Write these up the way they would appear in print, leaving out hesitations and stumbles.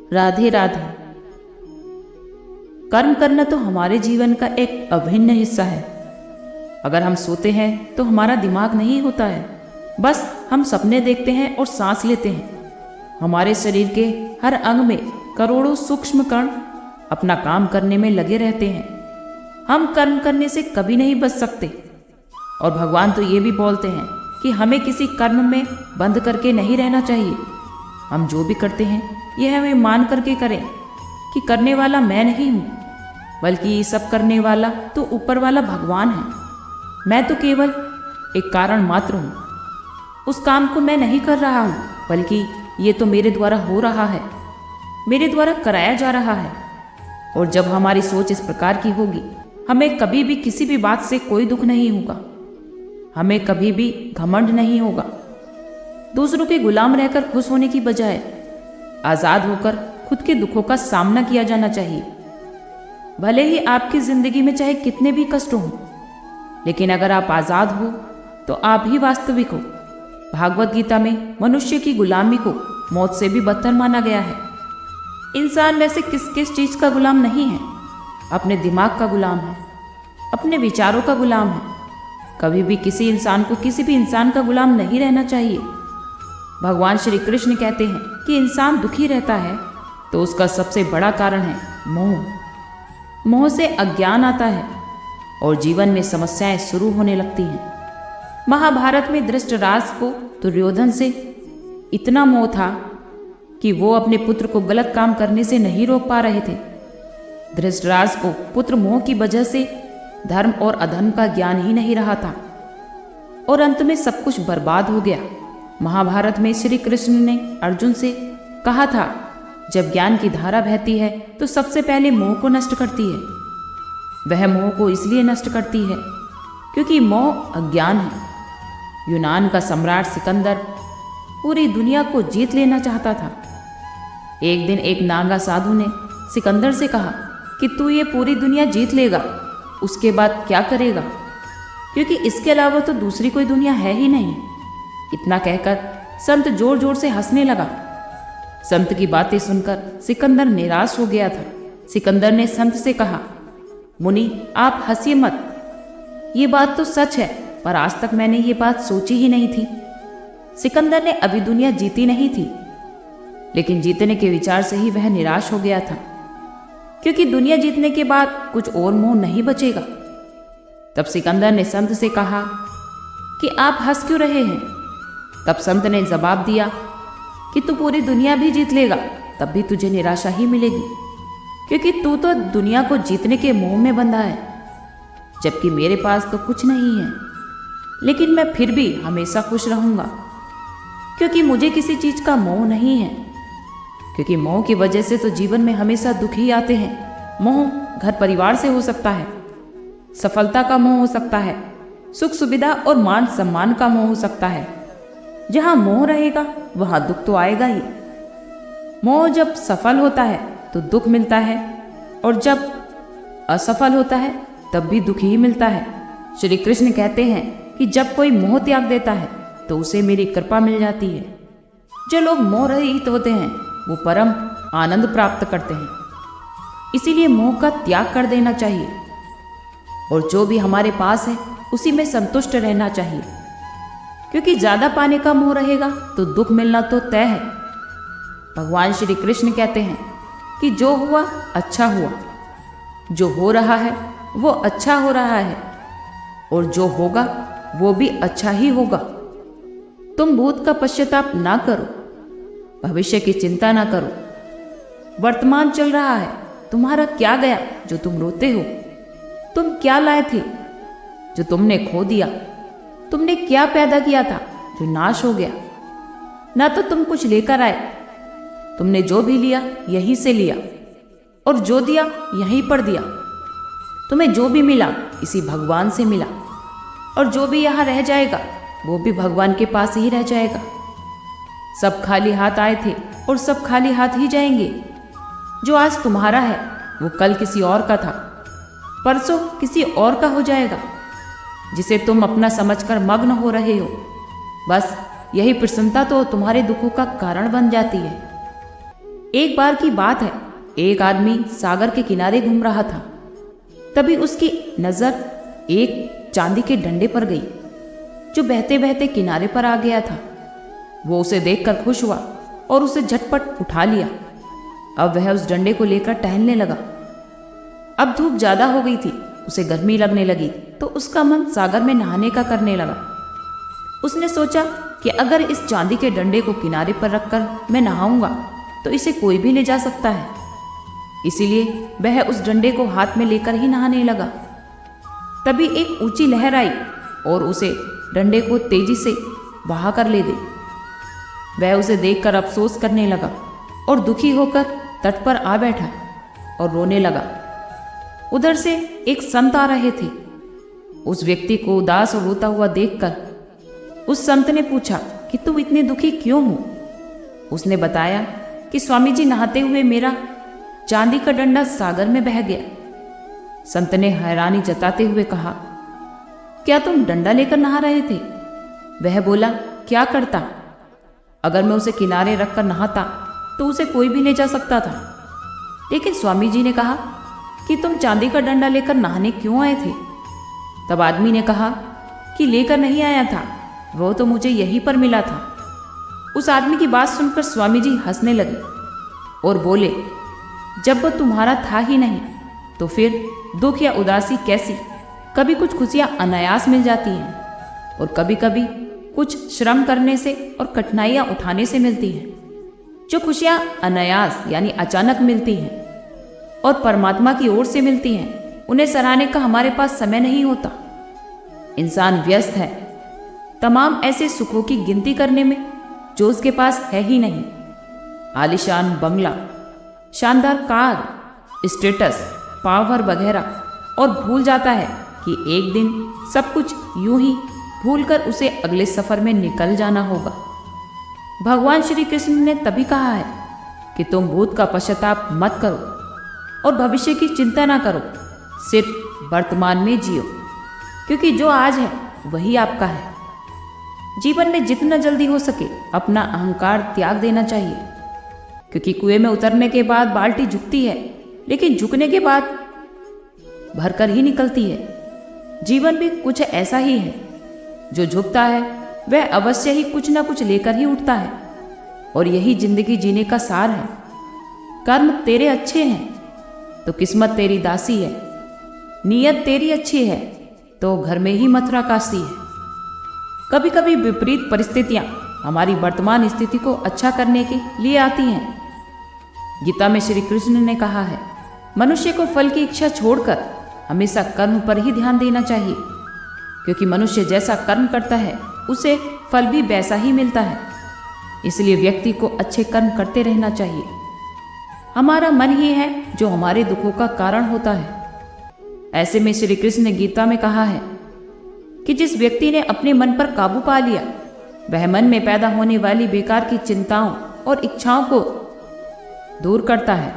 राधे राधे। कर्म करना तो हमारे जीवन का एक अभिन्न हिस्सा है। अगर हम सोते हैं तो हमारा दिमाग नहीं होता है, बस हम सपने देखते हैं और सांस लेते हैं। हमारे शरीर के हर अंग में करोड़ों सूक्ष्म कण अपना काम करने में लगे रहते हैं। हम कर्म करने से कभी नहीं बच सकते। और भगवान तो ये भी बोलते हैं कि हमें किसी कर्म में बंद करके नहीं रहना चाहिए। हम जो भी करते हैं यह हमें मान करके करें कि करने वाला मैं नहीं हूँ, बल्कि ये सब करने वाला तो ऊपर वाला भगवान है। मैं तो केवल एक कारण मात्र हूँ। उस काम को मैं नहीं कर रहा हूँ, बल्कि ये तो मेरे द्वारा हो रहा है, मेरे द्वारा कराया जा रहा है। और जब हमारी सोच इस प्रकार की होगी, हमें कभी भी किसी भी बात से कोई दुख नहीं होगा, हमें कभी भी घमंड नहीं होगा। दूसरों के गुलाम रहकर खुश होने की बजाय आज़ाद होकर खुद के दुखों का सामना किया जाना चाहिए। भले ही आपकी जिंदगी में चाहे कितने भी कष्ट हों, लेकिन अगर आप आज़ाद हो तो आप ही वास्तविक हो। भागवत गीता में मनुष्य की गुलामी को मौत से भी बदतर माना गया है। इंसान वैसे किस किस चीज़ का गुलाम नहीं है? अपने दिमाग का गुलाम है, अपने विचारों का गुलाम है। कभी भी किसी इंसान को किसी भी इंसान का गुलाम नहीं रहना चाहिए। भगवान श्री कृष्ण कहते हैं कि इंसान दुखी रहता है तो उसका सबसे बड़ा कारण है मोह। मोह से अज्ञान आता है और जीवन में समस्याएं शुरू होने लगती हैं। महाभारत में धृतराष्ट्र को दुर्योधन से इतना मोह था कि वो अपने पुत्र को गलत काम करने से नहीं रोक पा रहे थे। धृतराष्ट्र को पुत्र मोह की वजह से धर्म और अधर्म का ज्ञान ही नहीं रहा था और अंत में सब कुछ बर्बाद हो गया। महाभारत में श्री कृष्ण ने अर्जुन से कहा था, जब ज्ञान की धारा बहती है तो सबसे पहले मोह को नष्ट करती है। वह मोह को इसलिए नष्ट करती है क्योंकि मोह अज्ञान है। यूनान का सम्राट सिकंदर पूरी दुनिया को जीत लेना चाहता था। एक दिन एक नागा साधु ने सिकंदर से कहा कि तू ये पूरी दुनिया जीत लेगा, उसके बाद क्या करेगा, क्योंकि इसके अलावा तो दूसरी कोई दुनिया है ही नहीं। इतना कहकर संत जोर जोर से हंसने लगा। संत की बातें सुनकर सिकंदर निराश हो गया था। सिकंदर ने संत से कहा, मुनि आप हंसिए मत, ये बात तो सच है, पर आज तक मैंने ये बात सोची ही नहीं थी। सिकंदर ने अभी दुनिया जीती नहीं थी, लेकिन जीतने के विचार से ही वह निराश हो गया था, क्योंकि दुनिया जीतने के बाद कुछ और मोह नहीं बचेगा। तब सिकंदर ने संत से कहा कि आप हंस क्यों रहे हैं? तब संत ने जवाब दिया कि तू पूरी दुनिया भी जीत लेगा तब भी तुझे निराशा ही मिलेगी, क्योंकि तू तो दुनिया को जीतने के मोह में बंधा है, जबकि मेरे पास तो कुछ नहीं है। लेकिन मैं फिर भी हमेशा खुश रहूंगा, क्योंकि मुझे किसी चीज का मोह नहीं है। क्योंकि मोह की वजह से तो जीवन में हमेशा दुख ही आते हैं। मोह घर परिवार से हो सकता है, सफलता का मोह हो सकता है, सुख सुविधा और मान सम्मान का मोह हो सकता है। जहां मोह रहेगा वहां दुख तो आएगा ही। मोह जब सफल होता है तो दुख मिलता है, और जब असफल होता है तब भी दुख ही मिलता है। श्री कृष्ण कहते हैं कि जब कोई मोह त्याग देता है तो उसे मेरी कृपा मिल जाती है। जो लोग मोह रहित होते हैं वो परम आनंद प्राप्त करते हैं। इसीलिए मोह का त्याग कर देना चाहिए, और जो भी हमारे पास है उसी में संतुष्ट रहना चाहिए, क्योंकि ज्यादा पाने का मोह रहेगा तो दुख मिलना तो तय है। भगवान श्री कृष्ण कहते हैं कि जो हुआ अच्छा हुआ, जो हो रहा है वो अच्छा हो रहा है, और जो होगा वो भी अच्छा ही होगा। तुम भूत का पश्चाताप ना करो, भविष्य की चिंता ना करो। वर्तमान चल रहा है, तुम्हारा क्या गया जो तुम रोते हो? तुम क्या लाए थे जो तुमने खो दिया? तुमने क्या पैदा किया था जो नाश हो गया? ना तो तुम कुछ लेकर आए, तुमने जो भी लिया यहीं से लिया, और जो दिया यहीं पर दिया। तुम्हें जो भी मिला इसी भगवान से मिला, और जो भी यहाँ रह जाएगा वो भी भगवान के पास ही रह जाएगा। सब खाली हाथ आए थे और सब खाली हाथ ही जाएंगे। जो आज तुम्हारा है वो कल किसी और का था, परसों किसी और का हो जाएगा, जिसे तुम अपना समझकर मग्न हो रहे हो। बस यही प्रसन्नता तो तुम्हारे दुखों का कारण बन जाती है। एक बार की बात है, एक आदमी सागर के किनारे घूम रहा था। तभी उसकी नजर एक चांदी के डंडे पर गई जो बहते बहते किनारे पर आ गया था। वो उसे देखकर खुश हुआ और उसे झटपट उठा लिया। अब वह उस डंडे को लेकर टहलने लगा। अब धूप ज्यादा हो गई थी, उसे गर्मी लगने लगी तो उसका मन सागर में नहाने का करने लगा। उसने सोचा कि अगर इस चांदी के डंडे को किनारे पर रखकर मैं नहाऊंगा तो इसे कोई भी ले जा सकता है। इसीलिए वह उस डंडे को हाथ में लेकर ही नहाने लगा। तभी एक ऊंची लहर आई और उसे डंडे को तेजी से बहा कर ले गई। वह उसे देखकर अफसोस करने लगा और दुखी होकर तट पर आ बैठा और रोने लगा। उधर से एक संत आ रहे थे। उस व्यक्ति को उदास और रोता हुआ देखकर उस संत ने पूछा कि तुम इतने दुखी क्यों हो। उसने बताया कि स्वामी जी, नहाते हुए मेरा चांदी का डंडा सागर में बह गया। संत ने हैरानी जताते हुए कहा, क्या तुम डंडा लेकर नहा रहे थे? वह बोला, क्या करता, अगर मैं उसे किनारे रखकर नहाता तो उसे कोई भी ले जा सकता था। लेकिन स्वामी जी ने कहा कि तुम चांदी का डंडा लेकर नहाने क्यों आए थे? तब आदमी ने कहा कि लेकर नहीं आया था, वो तो मुझे यहीं पर मिला था। उस आदमी की बात सुनकर स्वामी जी हंसने लगे और बोले, जब वो तुम्हारा था ही नहीं तो फिर दुख या उदासी कैसी? कभी कुछ खुशियां अनायास मिल जाती हैं और कभी कभी कुछ श्रम करने से और कठिनाइयां उठाने से मिलती हैं। जो खुशियां अनायास यानी अचानक मिलती हैं और परमात्मा की ओर से मिलती हैं, उन्हें सराहने का हमारे पास समय नहीं होता। इंसान व्यस्त है तमाम ऐसे सुखों की गिनती करने में जो उसके पास है ही नहीं। आलीशान बंगला, शानदार कार, स्टेटस, पावर वगैरह, और भूल जाता है कि एक दिन सब कुछ यूं ही भूलकर उसे अगले सफर में निकल जाना होगा। भगवान श्री कृष्ण ने तभी कहा है कि तुम भूत का पश्चाताप मत करो और भविष्य की चिंता ना करो, सिर्फ वर्तमान में जियो, क्योंकि जो आज है वही आपका है। जीवन में जितना जल्दी हो सके अपना अहंकार त्याग देना चाहिए, क्योंकि कुएं में उतरने के बाद बाल्टी झुकती है, लेकिन झुकने के बाद भरकर ही निकलती है। जीवन भी कुछ ऐसा ही है, जो झुकता है वह अवश्य ही कुछ ना कुछ लेकर ही उठता है, और यही जिंदगी जीने का सार है। कर्म तेरे अच्छे हैं तो किस्मत तेरी दासी है, नीयत तेरी अच्छी है तो घर में ही मथुरा काशी है। कभी कभी विपरीत परिस्थितियां हमारी वर्तमान स्थिति को अच्छा करने के लिए आती हैं। गीता में श्री कृष्ण ने कहा है, मनुष्य को फल की इच्छा छोड़कर हमेशा कर्म पर ही ध्यान देना चाहिए, क्योंकि मनुष्य जैसा कर्म करता है उसे फल भी वैसा ही मिलता है। इसलिए व्यक्ति को अच्छे कर्म करते रहना चाहिए। हमारा मन ही है जो हमारे दुखों का कारण होता है। ऐसे में श्री कृष्ण ने गीता में कहा है कि जिस व्यक्ति ने अपने मन पर काबू पा लिया, वह मन में पैदा होने वाली बेकार की चिंताओं और इच्छाओं को दूर करता है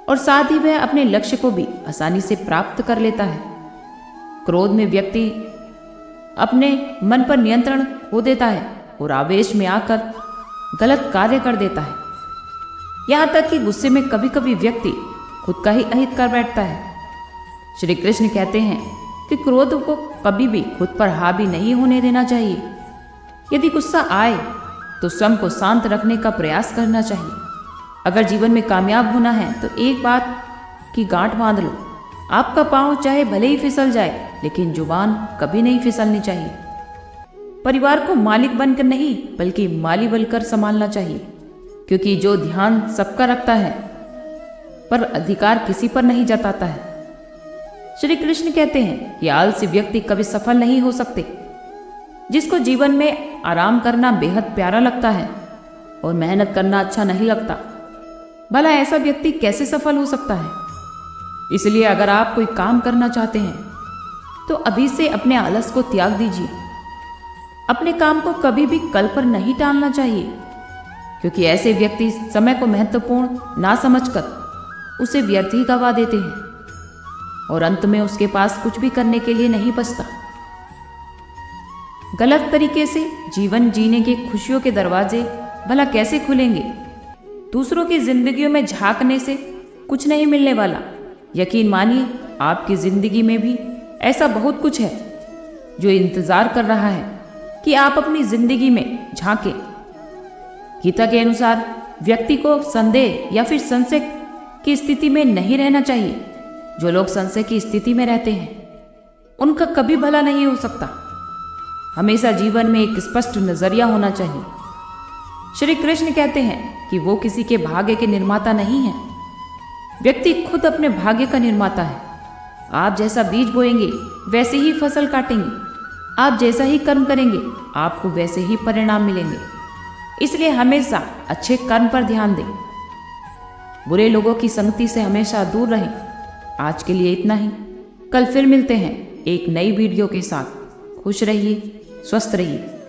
और साथ ही वह अपने लक्ष्य को भी आसानी से प्राप्त कर लेता है। क्रोध में व्यक्ति अपने मन पर नियंत्रण खो देता है और आवेश में आकर गलत कार्य कर देता है। यहाँ तक कि गुस्से में कभी कभी व्यक्ति खुद का ही अहित कर बैठता है। श्री कृष्ण कहते हैं कि क्रोध को कभी भी खुद पर हावी नहीं होने देना चाहिए। यदि गुस्सा आए तो स्वयं को शांत रखने का प्रयास करना चाहिए। अगर जीवन में कामयाब होना है तो एक बात की गांठ बांध लो, आपका पांव चाहे भले ही फिसल जाए लेकिन जुबान कभी नहीं फिसलनी चाहिए। परिवार को मालिक बनकर नहीं बल्कि माली बनकर संभालना चाहिए, क्योंकि जो ध्यान सबका रखता है पर अधिकार किसी पर नहीं जताता है। श्री कृष्ण कहते हैं कि आलसी व्यक्ति कभी सफल नहीं हो सकते। जिसको जीवन में आराम करना बेहद प्यारा लगता है और मेहनत करना अच्छा नहीं लगता, भला ऐसा व्यक्ति कैसे सफल हो सकता है? इसलिए अगर आप कोई काम करना चाहते हैं तो अभी से अपने आलस को त्याग दीजिए। अपने काम को कभी भी कल पर नहीं टालना चाहिए, क्योंकि ऐसे व्यक्ति समय को महत्वपूर्ण ना समझकर उसे व्यर्थ ही गवा देते हैं और अंत में उसके पास कुछ भी करने के लिए नहीं बचता। गलत तरीके से जीवन जीने के खुशियों के दरवाजे भला कैसे खुलेंगे? दूसरों की जिंदगियों में झांकने से कुछ नहीं मिलने वाला। यकीन मानिए, आपकी जिंदगी में भी ऐसा बहुत कुछ है जो इंतजार कर रहा है कि आप अपनी जिंदगी में झांकें। गीता के अनुसार व्यक्ति को संदेह या फिर संशय की स्थिति में नहीं रहना चाहिए। जो लोग संशय की स्थिति में रहते हैं उनका कभी भला नहीं हो सकता। हमेशा जीवन में एक स्पष्ट नजरिया होना चाहिए। श्री कृष्ण कहते हैं कि वो किसी के भाग्य के निर्माता नहीं है, व्यक्ति खुद अपने भाग्य का निर्माता है। आप जैसा बीज बोएंगे वैसे ही फसल काटेंगे, आप जैसा ही कर्म करेंगे आपको वैसे ही परिणाम मिलेंगे। इसलिए हमेशा अच्छे कर्म पर ध्यान दें, बुरे लोगों की संगति से हमेशा दूर रहें। आज के लिए इतना ही, कल फिर मिलते हैं एक नई वीडियो के साथ। खुश रहिए, स्वस्थ रहिए।